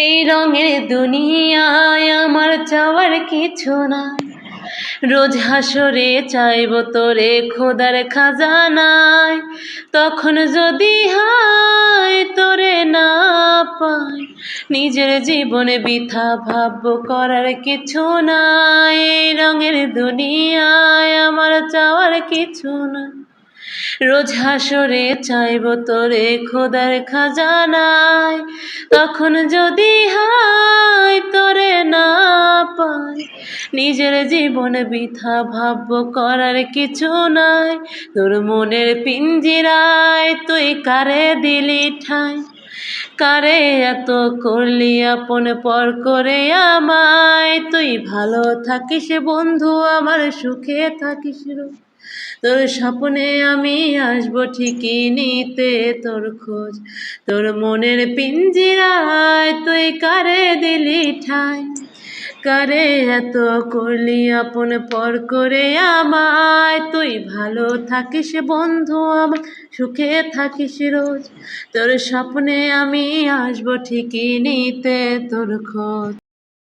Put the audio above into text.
এই রঙের দুনিয়ায় আমার চাওয়ার কিছু না, রোজ হাসরে চাইব তোরে খোদার খাজানায়। তখন যদি হয় তোরে না পাই, নিজের জীবনে বৃথা ভাববো, করার কিছু নাই। এই রঙের দুনিয়ায় আমার চাওয়ার কিছু না, রোজ হাসরে চাইব তোরে খোদার খাজানায়। তখন যদি হয় তোরে না পাই, নিজের জীবন বৃথা ভাববো, করার কিছু নাই। তোর মনের পিঞ্জিরায় তুই কারে দিলি ঠাই, কারে এত করলি আপন পর করে আমায়। তুই ভালো থাকিস বন্ধু আমার, সুখে থাকিস রোজ। তোর স্বপ্নে আমি আসবো ঠিকই নিতে তোর খোঁজ। তোর মনের পিঞ্জিরায় তুই কারে দিলি ঠাই, কারে এত করলি আপন পর করে আমায়। তুই ভালো থাকিস বন্ধু আমার, সুখে থাকিস রোজ। তোর স্বপ্নে আমি আসবো ঠিকই নিতে তোর খোঁজ।